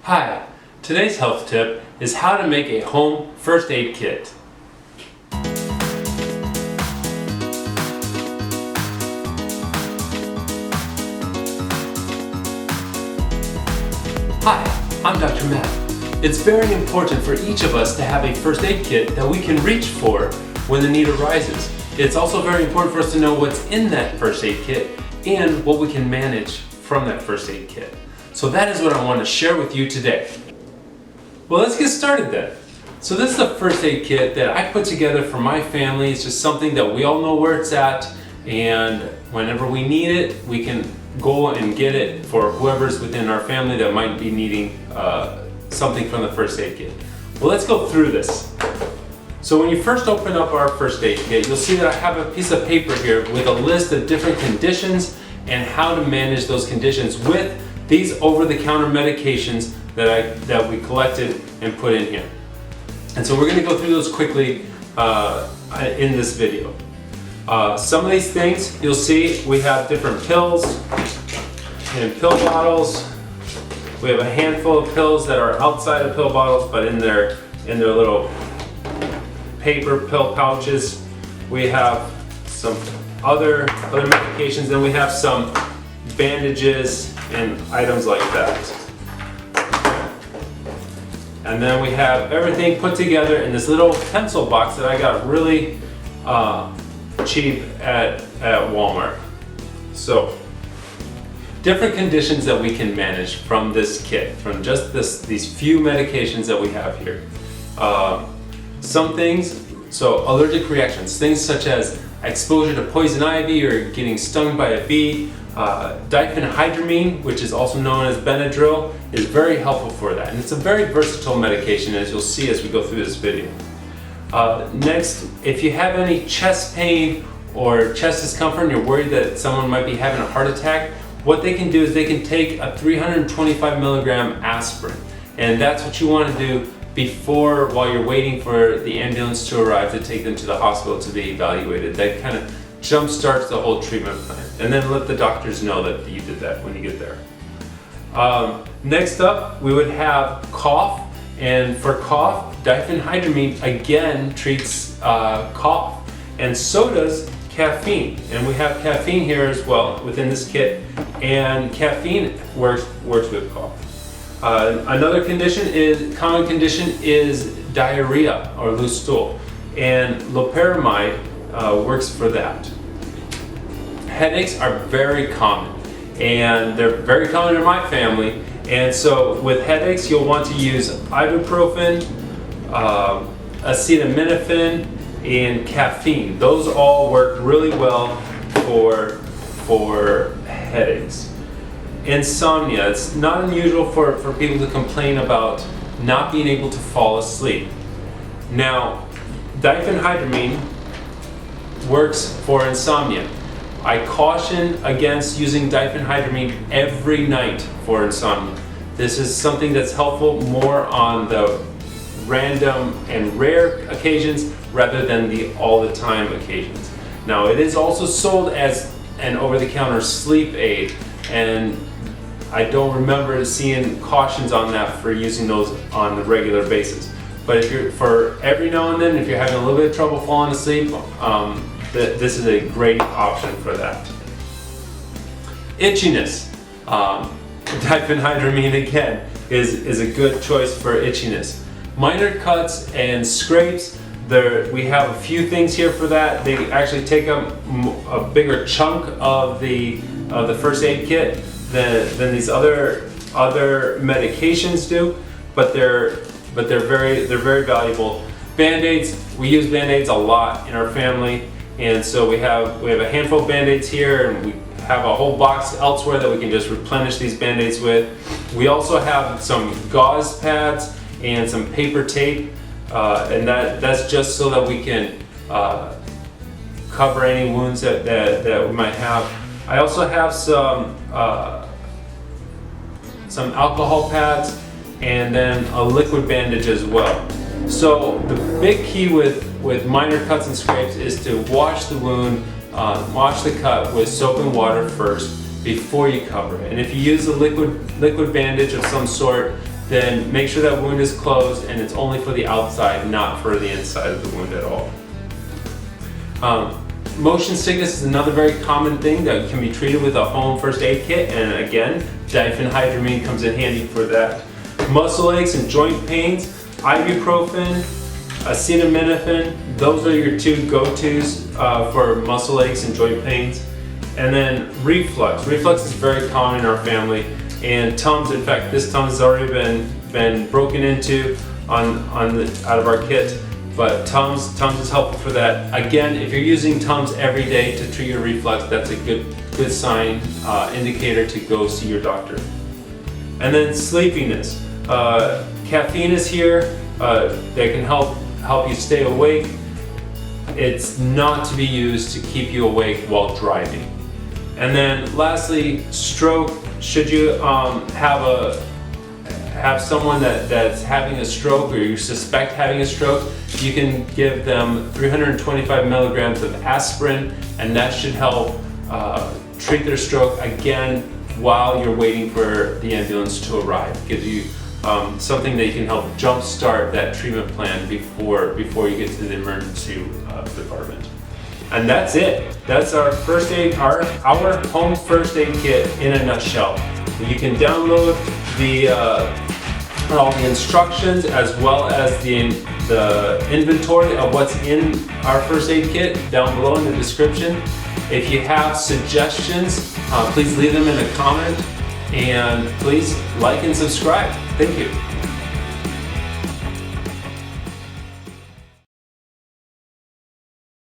Hi, today's health tip is how to make a home first aid kit. Hi, I'm Dr. Matt. It's very important for each of us to have a first aid kit that we can reach for when the need arises. It's also very important for us to know what's in that first aid kit and what we can manage from that first aid kit. So that is what I want to share with you today. Well, let's get started then. So this is a first aid kit that I put together for my family. It's just something that we all know where it's at, and whenever we need it, we can go and get it for whoever's within our family that might be needing something from the first aid kit. Well, let's go through this. So when you first open up our first aid kit, you'll see that I have a piece of paper here with a list of different conditions and how to manage those conditions with these over-the-counter medications that we collected and put in here. And so we're going to go through those quickly in this video. Some of these things you'll see we have different pills and pill bottles. We have a handful of pills that are outside of pill bottles, but in their little paper pill pouches. We have some other medications, and we have some bandages and items like that. And then we have everything put together in this little pencil box that I got really cheap at Walmart. So different conditions that we can manage from this kit, from just these few medications that we have here. Some things, so allergic reactions, things such as exposure to poison ivy or getting stung by a bee. Diphenhydramine, which is also known as Benadryl, is very helpful for that, and it's a very versatile medication, as you'll see as we go through this video. Next, if you have any chest pain or chest discomfort and you're worried that someone might be having a heart attack, what they can do is they can take a 325 milligram aspirin, and that's what you want to do while you're waiting for the ambulance to arrive to take them to the hospital to be evaluated. That kind of jump starts the whole treatment plan, and then let the doctors know that you did that when you get there. Next up, we would have cough, and for cough, diphenhydramine again treats cough, and so does caffeine, and we have caffeine here as well within this kit, and caffeine works with cough. Another common condition is diarrhea or loose stool, and Loperamide works for that. Headaches are very common, and they're very common in my family, and so with headaches you'll want to use Ibuprofen, Acetaminophen, and caffeine. Those all work really well for headaches. Insomnia, it's not unusual for people to complain about not being able to fall asleep. Now, diphenhydramine works for insomnia. I caution against using diphenhydramine every night for insomnia. This is something that's helpful more on the random and rare occasions rather than the all-the-time occasions. Now, it is also sold as an over-the-counter sleep aid, and I don't remember seeing cautions on that for using those on a regular basis. But for every now and then, if you're having a little bit of trouble falling asleep, this is a great option for that. Itchiness. Diphenhydramine again is a good choice for itchiness. Minor cuts and scrapes, we have a few things here for that. They actually take up a bigger chunk of the first aid kit than these other medications do, but they're very valuable. Band-aids, we use Band-aids a lot in our family, and so we have a handful of Band-aids here, and we have a whole box elsewhere that we can just replenish these Band-aids with. We also have some gauze pads and some paper tape, and that's just so that we can cover any wounds that we might have. I also have some alcohol pads and then a liquid bandage as well. So the big key with minor cuts and scrapes is to wash the wound, wash the cut with soap and water first before you cover it. And if you use a liquid bandage of some sort, then make sure that wound is closed and it's only for the outside, not for the inside of the wound at all. Motion sickness is another very common thing that can be treated with a home first aid kit, and again, Diphenhydramine comes in handy for that. Muscle aches and joint pains, Ibuprofen, Acetaminophen, those are your two go-tos for muscle aches and joint pains. And then reflux. Reflux is very common in our family, and Tums, in fact, this Tums has already been broken into out of our kit. But Tums is helpful for that. Again, if you're using Tums every day to treat your reflux, that's a good sign, indicator to go see your doctor. And then sleepiness. Caffeine is here. That can help you stay awake. It's not to be used to keep you awake while driving. And then lastly, stroke. Should you have someone that's having a stroke, or you suspect having a stroke, you can give them 325 milligrams of aspirin, and that should help treat their stroke again while you're waiting for the ambulance to arrive. Gives you something that can help jumpstart that treatment plan before you get to the emergency department. And that's it. That's our first aid, our home first aid kit in a nutshell. You can download all the instructions as well as the inventory of what's in our first aid kit down below in the description. If you have suggestions, please leave them in a comment, and please like and subscribe. Thank you.